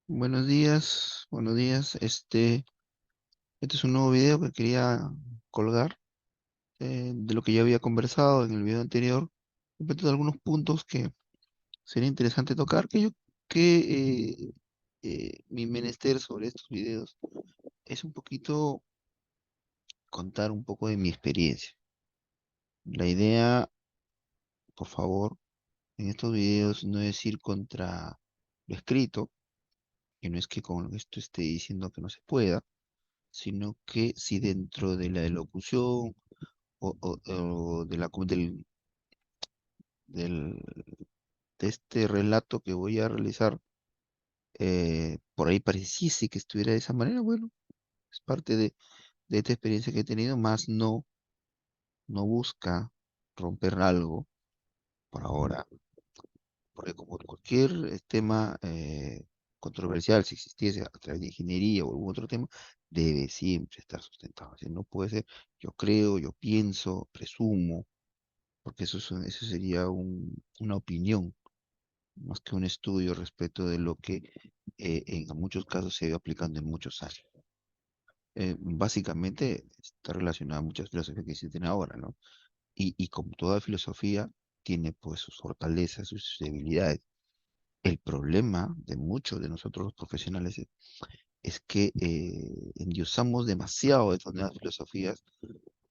Buenos días, buenos días. Este es un nuevo video que quería colgar de lo que ya había conversado en el video anterior, respecto de algunos puntos que sería interesante tocar, que mi menester sobre estos videos es un poquito contar un poco de mi experiencia. La idea, por favor, en estos videos no es ir contra lo escrito, que no es que con esto esté diciendo que no se pueda, sino que si dentro de la elocución o de del- de este relato que voy a realizar, por ahí pareciese que estuviera de esa manera, bueno, es parte de esta experiencia que he tenido, más no busca romper algo por ahora, porque como cualquier tema controversial, si existiese a través de ingeniería o algún otro tema, debe siempre estar sustentado. Así no puede ser yo creo, yo pienso, presumo, porque eso sería una opinión más que un estudio respecto de lo que en muchos casos se ha ido aplicando en muchos años. Básicamente está relacionada a muchas filosofías que existen ahora, ¿no? Y como toda filosofía, tiene pues sus fortalezas, sus debilidades. El problema de muchos de nosotros los profesionales es que endiosamos demasiado estas nuevas filosofías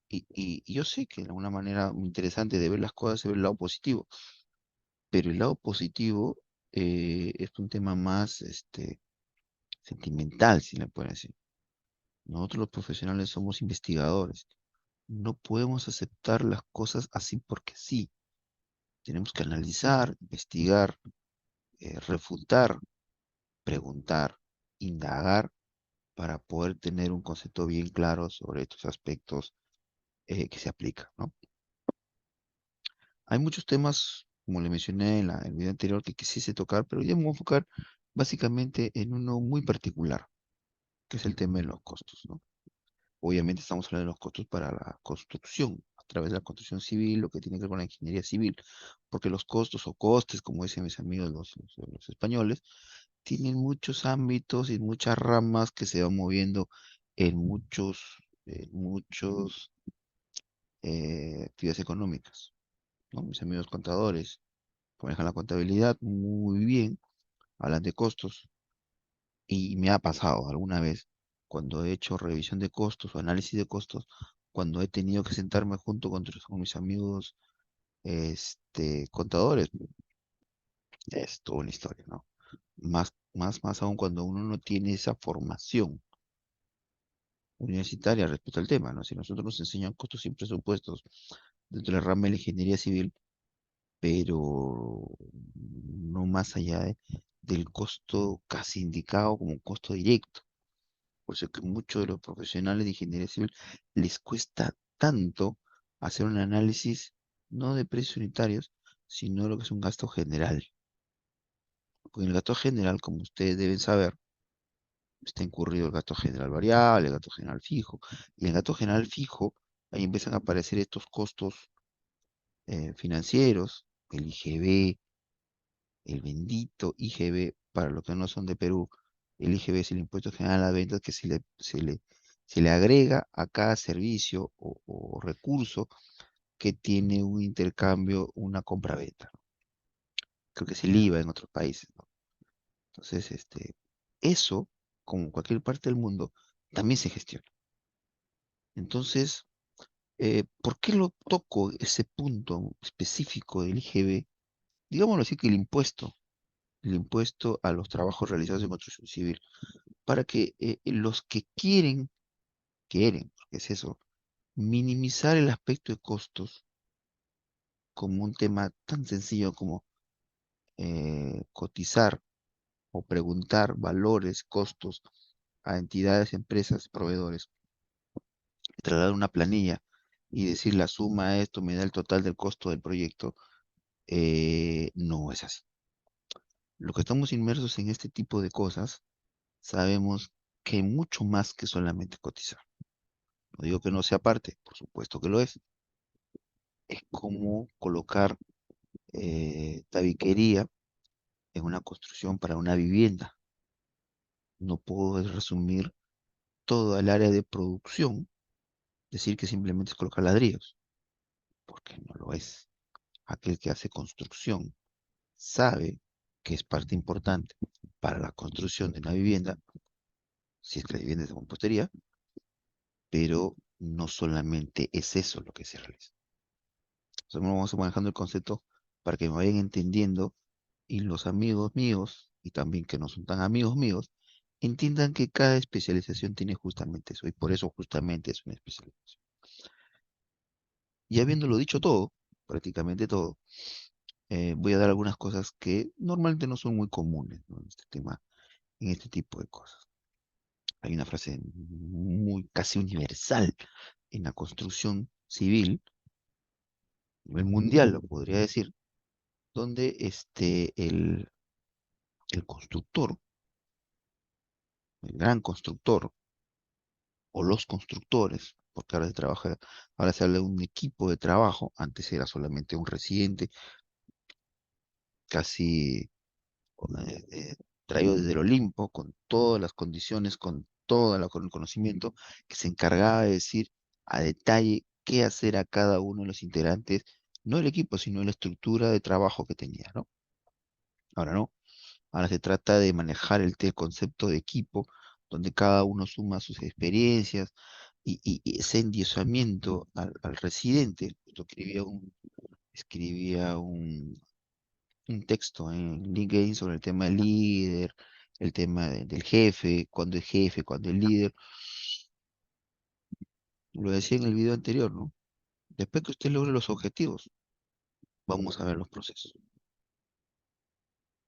y yo sé que de alguna manera interesante de ver las cosas es ver el lado positivo, pero el lado positivo es un tema más sentimental, si le pueden decir. Nosotros los profesionales somos investigadores. No podemos aceptar las cosas así porque sí. Tenemos que analizar, investigar, refutar, preguntar, indagar para poder tener un concepto bien claro sobre estos aspectos que se aplican, ¿no? Hay muchos temas, como le mencioné en el video anterior, que quisiese tocar, pero ya me voy a enfocar básicamente en uno muy particular, que es el tema de los costos, ¿no? Obviamente estamos hablando de los costos para la construcción, a través de la construcción civil, lo que tiene que ver con la ingeniería civil, porque los costos o costes, como dicen mis amigos los españoles, tienen muchos ámbitos y muchas ramas que se van moviendo en muchos actividades económicas, ¿no? Mis amigos contadores manejan la contabilidad muy bien, hablan de costos, y me ha pasado alguna vez cuando he hecho revisión de costos o análisis de costos, cuando he tenido que sentarme junto con mis amigos contadores, es toda una historia, ¿no? Más aún cuando uno no tiene esa formación universitaria respecto al tema, ¿no? Si nosotros nos enseñan costos y presupuestos dentro de la rama de la ingeniería civil, pero no más allá del costo casi indicado como costo directo. Por eso es que muchos de los profesionales de ingeniería civil les cuesta tanto hacer un análisis no de precios unitarios, sino de lo que es un gasto general. Porque en el gasto general, como ustedes deben saber, está incurrido el gasto general variable, el gasto general fijo. Y en el gasto general fijo, ahí empiezan a aparecer estos costos financieros, el IGB, el bendito IGB, para los que no son de Perú. El IGB es el impuesto general a la venta que se le agrega a cada servicio o recurso que tiene un intercambio, una compra-venta. Creo que es el IVA en otros países, ¿no? Entonces, eso, como en cualquier parte del mundo, también se gestiona. Entonces, ¿por qué lo toco ese punto específico del IGB? Digámoslo así, que el impuesto a los trabajos realizados en construcción civil, para que los que quieren, porque es eso, minimizar el aspecto de costos como un tema tan sencillo como cotizar o preguntar valores, costos a entidades, empresas, proveedores, trasladar una planilla y decir la suma de esto me da el total del costo del proyecto, no es así. Los que estamos inmersos en este tipo de cosas sabemos que hay mucho más que solamente cotizar. No digo que no sea parte, por supuesto que lo es. Es como colocar tabiquería en una construcción para una vivienda. No puedo resumir toda el área de producción, decir que simplemente es colocar ladrillos, porque no lo es. Aquel que hace construcción sabe que es parte importante para la construcción de una vivienda, si es que la vivienda es de mampostería, pero no solamente es eso lo que se realiza. Entonces, vamos manejando el concepto para que me vayan entendiendo y los amigos míos, y también que no son tan amigos míos, entiendan que cada especialización tiene justamente eso, y por eso justamente es una especialización. Y habiéndolo dicho todo, prácticamente todo, voy a dar algunas cosas que normalmente no son muy comunes, ¿no? En este tema, en este tipo de cosas. Hay una frase muy casi universal en la construcción civil, a nivel mundial lo podría decir, donde el constructor, el gran constructor, o los constructores, porque ahora se habla de un equipo de trabajo, antes era solamente un residente, casi traído desde el Olimpo, con todas las condiciones, con el conocimiento, que se encargaba de decir a detalle qué hacer a cada uno de los integrantes, no el equipo, sino la estructura de trabajo que tenía, ¿no? Ahora no, ahora se trata de manejar el concepto de equipo, donde cada uno suma sus experiencias y ese endiosamiento al residente. Yo escribía un texto en LinkedIn sobre el tema del líder, el tema del jefe, cuando es jefe, cuando es líder. Lo decía en el video anterior, ¿no? Después que usted logre los objetivos, vamos a ver los procesos.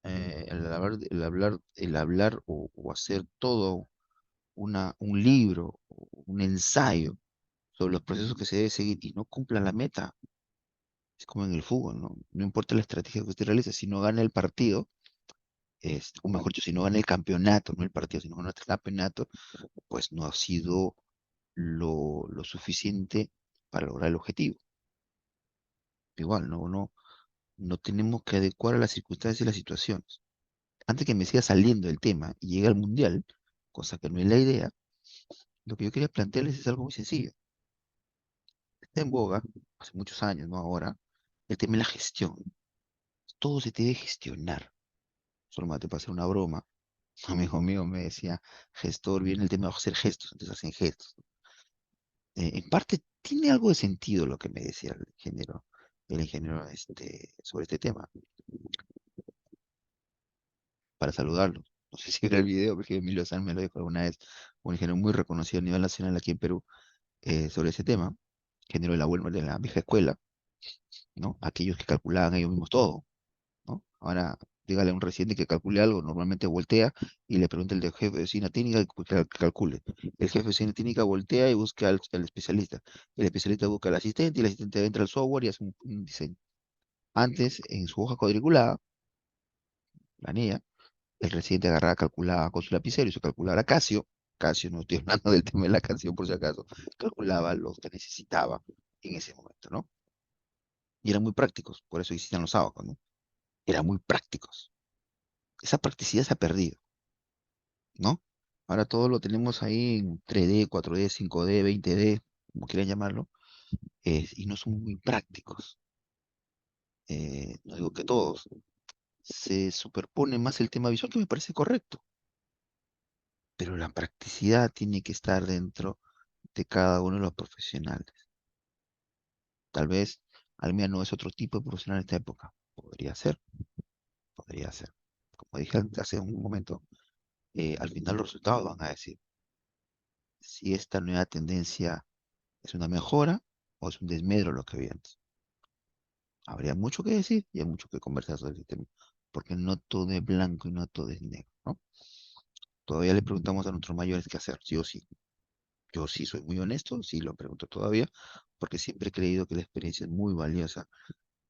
El hablar o hacer todo un libro, un ensayo sobre los procesos que se debe seguir y no cumpla la meta, es como en el fútbol, ¿no? No importa la estrategia que usted realice, si no gana el partido, o mejor dicho, si no gana el campeonato, no el partido, si no gana el campeonato, pues no ha sido lo suficiente para lograr el objetivo. Igual, no tenemos que adecuar a las circunstancias y las situaciones. Antes que me siga saliendo el tema y llegue al mundial, cosa que no es la idea, lo que yo quería plantearles es algo muy sencillo. Está en boga, hace muchos años, no ahora, el tema de la gestión. Todo se debe gestionar. Solo te pasé una broma. Un amigo mío me decía, gestor, viene el tema de hacer gestos, entonces hacen gestos. En parte tiene algo de sentido lo que me decía el ingeniero sobre este tema, para saludarlo. No sé si era el video, porque Emilio San me lo dijo alguna vez, un ingeniero muy reconocido a nivel nacional aquí en Perú, sobre ese tema, ingeniero de la vieja escuela, ¿no? Aquellos que calculaban ellos mismos todo, ¿no? Ahora, dígale a un residente que calcule algo, normalmente voltea y le pregunta al de jefe de oficina técnica que calcule. El jefe de oficina técnica voltea y busca al especialista. El especialista busca al asistente y el asistente entra al software y hace un diseño. Antes, en su hoja cuadriculada, planilla, el residente agarraba, calculaba con su lapicero y su calculadora Casio, no estoy hablando del tema de la canción por si acaso, calculaba lo que necesitaba en ese momento, ¿no? Y eran muy prácticos, por eso existían los sábados, ¿no? Eran muy prácticos. Esa practicidad se ha perdido, ¿no? Ahora todo lo tenemos ahí en 3D, 4D, 5D, 20D, como quieran llamarlo, y no son muy prácticos. No digo que todos. Se superpone más el tema visual, que me parece correcto, pero la practicidad tiene que estar dentro de cada uno de los profesionales. Tal vez Almía no es otro tipo de profesional en esta época. Podría ser, podría ser. Como dije hace un momento, al final los resultados van a decir si esta nueva tendencia es una mejora o es un desmedro lo que había antes. Habría mucho que decir y hay mucho que conversar sobre el tema, porque no todo es blanco y no todo es negro, ¿no? Todavía le preguntamos a nuestros mayores qué hacer, sí o sí. Yo sí soy muy honesto, sí lo pregunto todavía, porque siempre he creído que la experiencia es muy valiosa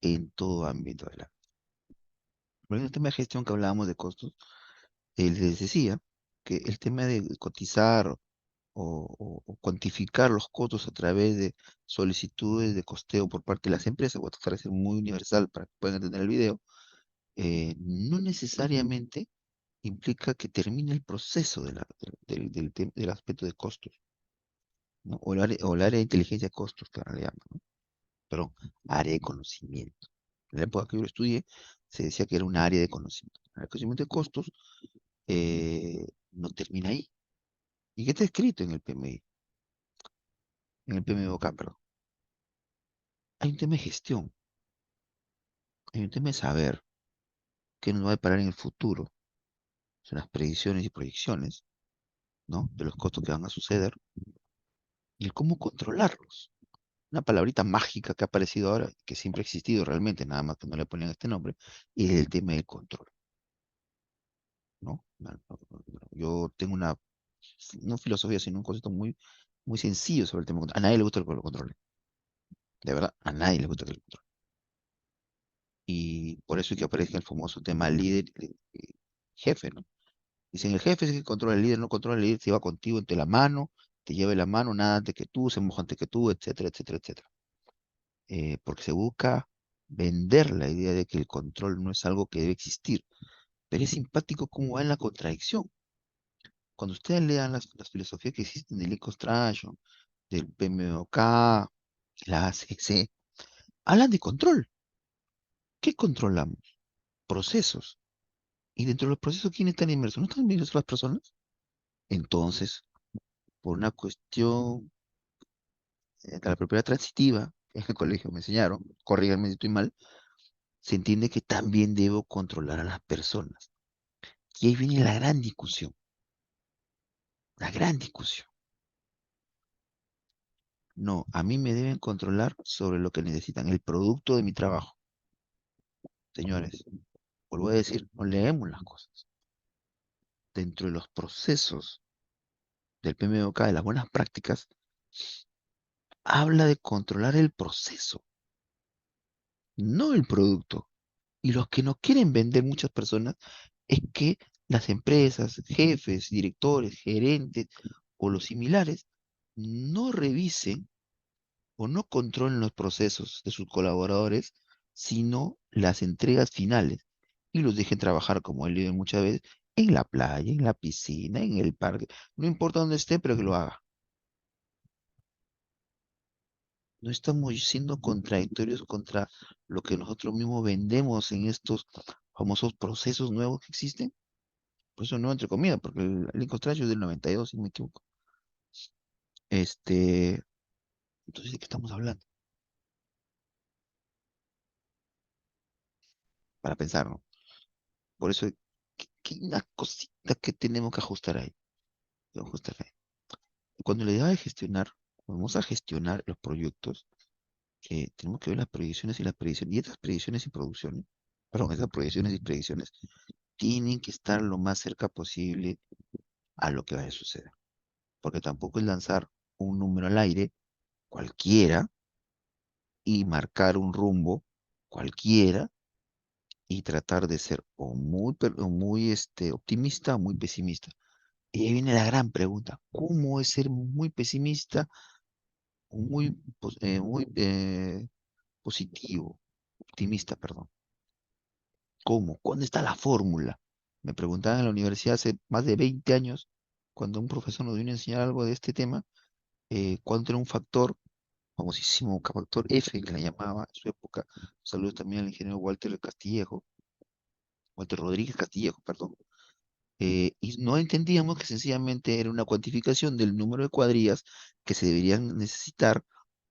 en todo ámbito de la vida. Pero en el tema de gestión que hablábamos de costos, les decía que el tema de cotizar o cuantificar los costos a través de solicitudes de costeo por parte de las empresas, voy a tratar de ser muy universal para que puedan entender el video, no necesariamente implica que termine el proceso del aspecto de costos, ¿no? O el área de inteligencia de costos, que ahora le llaman, ¿no? Perdón, área de conocimiento. En la época que yo lo estudié, se decía que era un área de conocimiento. El conocimiento de costos no termina ahí. ¿Y qué está escrito en el PMI? En el PMBOK, perdón. Hay un tema de gestión, hay un tema de saber qué nos va a deparar en el futuro. Son las predicciones y proyecciones, ¿no? De los costos que van a suceder y el cómo controlarlos. Una palabrita mágica que ha aparecido ahora, que siempre ha existido realmente, nada más que no le ponen este nombre, y es el tema del control, ¿no? Yo tengo una, no filosofía, sino un concepto muy, muy sencillo sobre el tema del control. A nadie le gusta que lo controle, de verdad, a nadie le gusta que lo controle. Y por eso es que aparece el famoso tema líder jefe, ¿no? Dicen, el jefe es el que controla, el líder no controla, el líder se va contigo entre la mano, te lleva de la mano, nada antes que tú, se moja antes que tú, etcétera, etcétera, etcétera. Porque se busca vender la idea de que el control no es algo que debe existir. Pero es simpático cómo va en la contradicción. Cuando ustedes lean las filosofías que existen del Eco-Extraction, del PMOK, la ACC, hablan de control. ¿Qué controlamos? Procesos. Y dentro de los procesos, ¿quiénes están inmersos? ¿No están inmersos las personas? Entonces, por una cuestión de la propiedad transitiva, que en el colegio me enseñaron, corríganme si estoy mal, se entiende que también debo controlar a las personas. Y ahí viene la gran discusión, la gran discusión. No, a mí me deben controlar sobre lo que necesitan, el producto de mi trabajo. Señores, vuelvo a decir, no leemos las cosas. Dentro de los procesos del PMBOK, de las buenas prácticas, habla de controlar el proceso, no el producto. Y los que nos quieren vender muchas personas es que las empresas, jefes, directores, gerentes o los similares no revisen o no controlen los procesos de sus colaboradores, sino las entregas finales y los dejen trabajar, como él dice muchas veces, en la playa, en la piscina, en el parque, no importa dónde esté, pero que lo haga. No estamos siendo contradictorios contra lo que nosotros mismos vendemos en estos famosos procesos nuevos que existen. Por eso no entre comillas, porque el Incostracho es del 92, si no me equivoco. Este, entonces, ¿de qué estamos hablando? Para pensar, ¿no? Por eso, que hay una cosita que tenemos que ajustar ahí. Que ajustar ahí. Cuando la idea de gestionar, vamos a gestionar los proyectos, tenemos que ver las proyecciones y las predicciones. Y estas predicciones y producciones, perdón, estas proyecciones y predicciones tienen que estar lo más cerca posible a lo que vaya a suceder. Porque tampoco es lanzar un número al aire cualquiera y marcar un rumbo cualquiera y tratar de ser o muy optimista o muy pesimista. Y ahí viene la gran pregunta, ¿cómo es ser muy pesimista o muy positivo, optimista, perdón? ¿Cómo? ¿Cuándo está la fórmula? Me preguntaban en la universidad hace más de 20 años, cuando un profesor nos vino a enseñar algo de este tema, cuánto era un factor, famosísimo factor F, que le llamaba en su época. Saludos también al ingeniero Walter Rodríguez Castillejo, perdón. Y no entendíamos que sencillamente era una cuantificación del número de cuadrillas que se deberían necesitar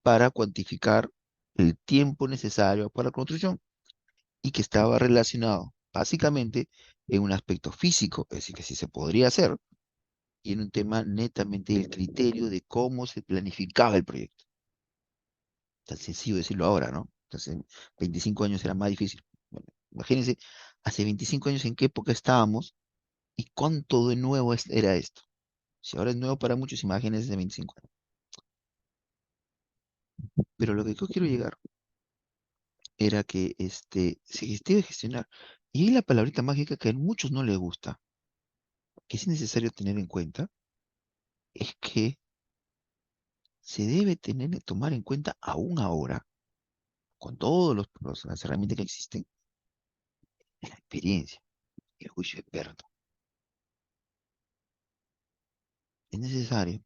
para cuantificar el tiempo necesario para la construcción y que estaba relacionado básicamente en un aspecto físico, es decir, que sí se podría hacer, y en un tema netamente del criterio de cómo se planificaba el proyecto. Tan sencillo decirlo ahora, ¿no? Entonces, 25 años era más difícil. Bueno, imagínense, hace 25 años en qué época estábamos y cuánto de nuevo era esto. Si ahora es nuevo para muchos, imagínense de 25 años. Pero lo que yo quiero llegar era que se debe gestionar. Y ahí la palabrita mágica que a muchos no les gusta, que es necesario tener en cuenta, es que se debe tomar en cuenta aún ahora, con todas las herramientas que existen, la experiencia, el juicio experto. Es necesario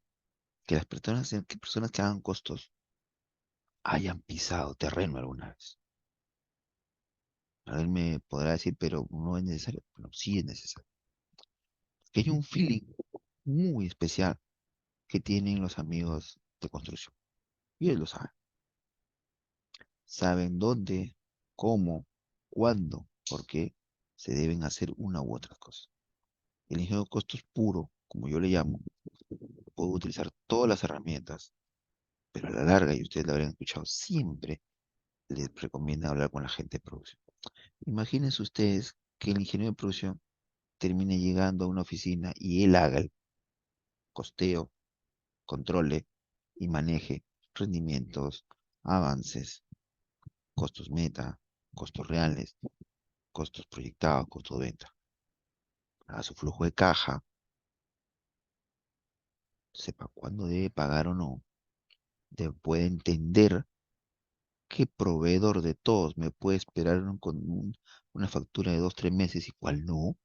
que personas que hagan costos hayan pisado terreno alguna vez. Él me podrá decir, pero no es necesario. Bueno, sí es necesario. Que hay un feeling muy especial que tienen los amigos de construcción. Y ellos lo saben. Saben dónde, cómo, cuándo, por qué se deben hacer una u otra cosa. El ingeniero de costos puro, como yo le llamo, puede utilizar todas las herramientas, pero a la larga, y ustedes lo habrán escuchado, siempre les recomienda hablar con la gente de producción. Imagínense ustedes que el ingeniero de producción termine llegando a una oficina y él haga el costeo, controle y maneje rendimientos, avances, costos meta, costos reales, costos proyectados, costo de venta, a su flujo de caja, sepa cuándo debe pagar o no, puede entender qué proveedor de todos me puede esperar una factura de 2, 3 meses y cuál no.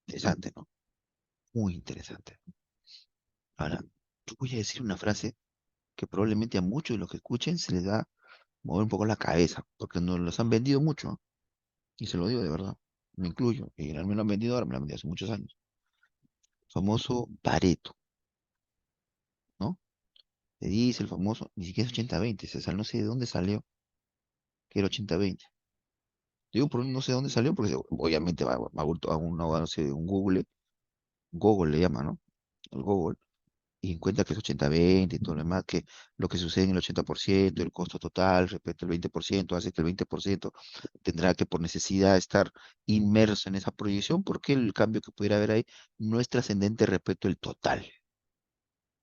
Interesante, ¿no? Muy interesante. Ahora, yo voy a decir una frase que probablemente a muchos de los que escuchen se les da mover un poco la cabeza, porque nos los han vendido mucho, ¿no? Y se lo digo de verdad, me incluyo, y no me lo han vendido ahora, me lo han vendido hace muchos años. Famoso Pareto, ¿no? Se dice el famoso, ni siquiera es 80-20, César, no sé de dónde salió que era 80-20. Digo, por no sé de dónde salió, porque obviamente va a no sé, un Google le llama, ¿no? El Google, y encuentra que es 80-20 y todo lo demás, que lo que sucede en el 80%, el costo total respecto al 20%, hace que el 20% tendrá que por necesidad estar inmerso en esa proyección, porque el cambio que pudiera haber ahí no es trascendente respecto al total,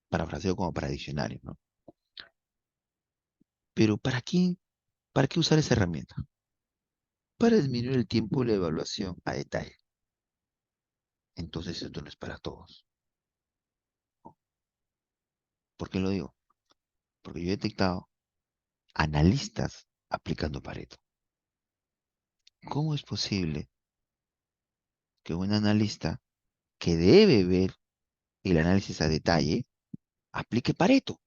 parafraseo como para diccionario, ¿no? Pero ¿para quién? ¿Para qué usar esa herramienta? Para disminuir el tiempo de la evaluación a detalle. Entonces esto no es para todos. ¿Por qué lo digo? Porque yo he detectado analistas aplicando Pareto. ¿Cómo es posible que un analista que debe ver el análisis a detalle aplique Pareto?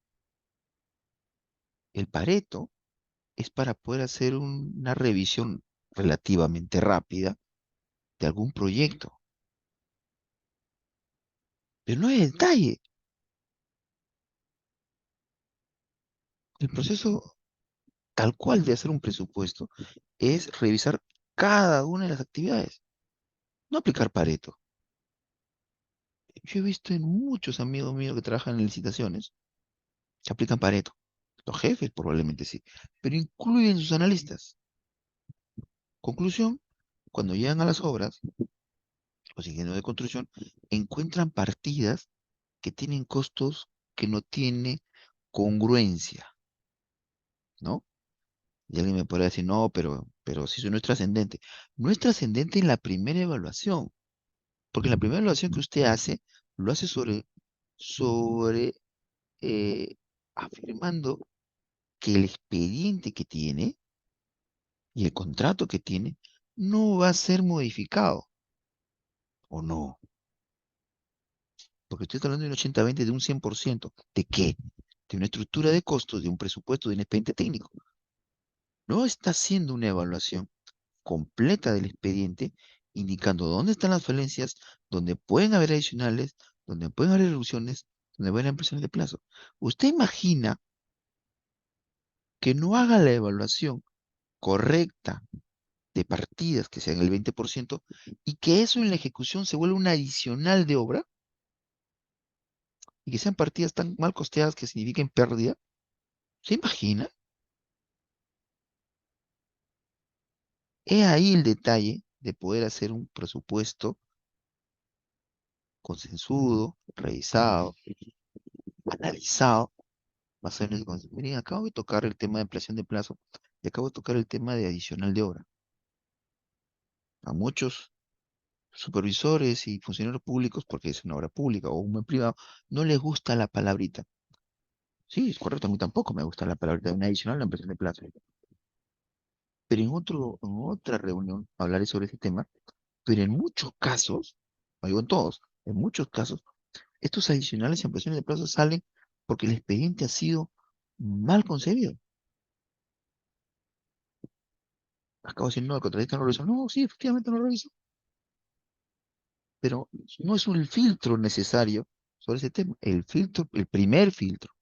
El Pareto es para poder hacer una revisión relativamente rápida de algún proyecto, pero no es detalle. El proceso tal cual de hacer un presupuesto es revisar cada una de las actividades, no aplicar Pareto. Yo he visto en muchos amigos míos que trabajan en licitaciones que aplican Pareto. Los jefes probablemente sí, pero incluyen sus analistas. Conclusión, cuando llegan a las obras, los ingenieros de construcción encuentran partidas que tienen costos que no tienen congruencia, ¿no? Y alguien me podría decir, no, pero si eso no es trascendente. No es trascendente en la primera evaluación, porque en la primera evaluación que usted hace, lo hace sobre eh, afirmando que el expediente que tiene y el contrato que tiene no va a ser modificado, ¿o no? Porque estoy hablando de un 80-20 de un 100%. ¿De qué? De una estructura de costos, de un presupuesto, de un expediente técnico. No está haciendo una evaluación completa del expediente, indicando dónde están las falencias, dónde pueden haber adicionales, dónde pueden haber reducciones, dónde pueden haber impresiones de plazo. ¿Usted imagina que no haga la evaluación correcta de partidas que sean el 20% y que eso en la ejecución se vuelva un adicional de obra y que sean partidas tan mal costeadas que signifiquen pérdida? ¿Se imagina? He ahí el detalle de poder hacer un presupuesto consensuado, revisado, analizado, basado en el miren, acabo de tocar el tema de ampliación de plazo y acabo de tocar el tema de adicional de obra. A muchos supervisores y funcionarios públicos, porque es una obra pública o un buen privado, no les gusta la palabrita. Sí, es correcto, a mí tampoco me gusta la palabrita de una adicional, la ampliación de plazo. Pero en otra reunión hablaré sobre ese tema, Pero en muchos casos, no digo en todos, en muchos casos, estos adicionales y ampliaciones de plazo salen porque el expediente ha sido mal concebido. Acabo de decir, no, el contratista no lo revisó. No, sí, efectivamente no lo revisó. Pero no es un filtro necesario sobre ese tema. El filtro, el primer filtro,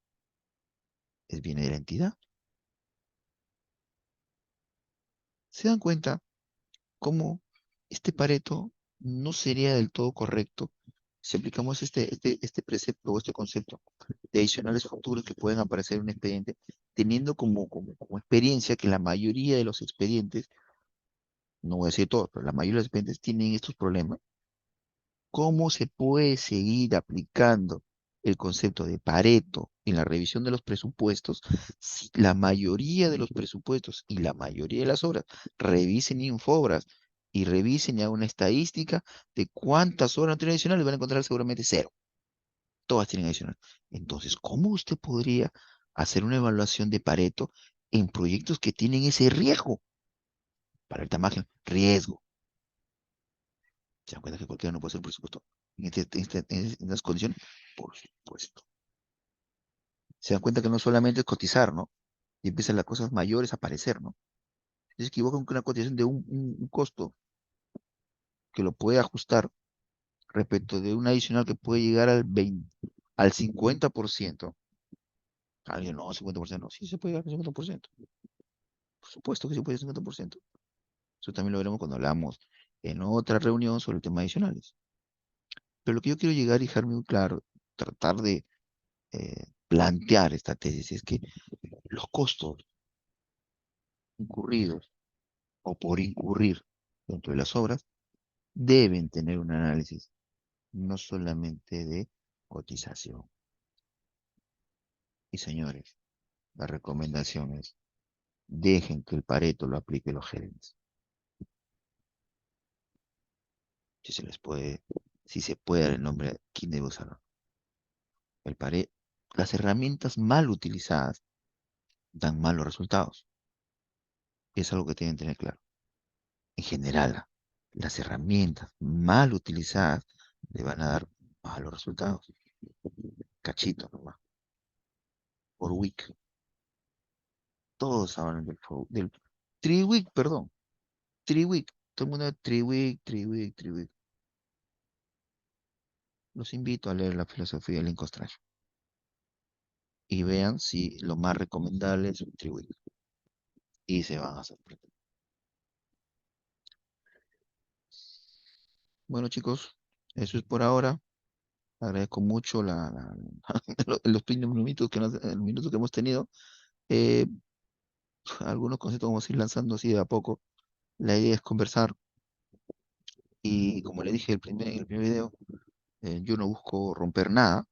viene de la entidad. ¿Se dan cuenta cómo este Pareto no sería del todo correcto si aplicamos este precepto o este concepto de adicionales futuros que pueden aparecer en un expediente, teniendo como experiencia que la mayoría de los expedientes, no voy a decir todos, pero la mayoría de los expedientes tienen estos problemas? ¿Cómo se puede seguir aplicando el concepto de Pareto en la revisión de los presupuestos si la mayoría de los presupuestos y la mayoría de las obras revisen Infobras y revisen ya una estadística de cuántas obras no tienen adicionales? Van a encontrar seguramente cero. Todas tienen adicional. Entonces, ¿cómo usted podría hacer una evaluación de Pareto en proyectos que tienen ese riesgo? Para el tamaño, riesgo. ¿Se dan cuenta que cualquiera no puede hacer un presupuesto en estas condiciones? Por supuesto. Se dan cuenta que no solamente es cotizar, ¿no? Y empiezan las cosas mayores a aparecer, ¿no? Se equivocan con una cotización de un costo que lo puede ajustar respecto de un adicional que puede llegar al 20, al 50%. Alguien, no, 50%, no, sí se puede llegar al 50%. Por supuesto que se puede llegar al 50%. Eso también lo veremos cuando hablamos en otra reunión sobre el tema adicionales. Pero lo que yo quiero llegar y dejar muy claro, tratar de plantear esta tesis es que los costos incurridos o por incurrir dentro de las obras deben tener un análisis no solamente de cotización. Y señores, la recomendación es, dejen que el Pareto lo aplique los gerentes. Si se les puede, si se puede dar el nombre, ¿quién debe usarlo? El Pareto. Las herramientas mal utilizadas dan malos resultados. Es algo que tienen que tener claro. En general, las herramientas mal utilizadas le van a dar malos resultados. Cachito nomás. Por week. Todos hablan del Triweek, perdón. Triweek. Todo el mundo Triweek, Triweek, Triweek. Los invito a leer la filosofía de Lincoln Strach y vean si lo más recomendable es un Triweek. Y se van a sorprender. Bueno, chicos, eso es por ahora. Agradezco mucho los primeros minutos los minutos que hemos tenido. Eh, Algunos conceptos vamos a ir lanzando así de a poco. La idea es conversar y como le dije en el primer video, yo no busco romper nada,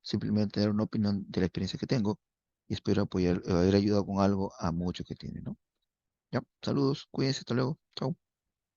simplemente dar una opinión de la experiencia que tengo y espero haber ayudado con algo a muchos que tienen, ¿no? Ya, saludos, cuídense, hasta luego, chao.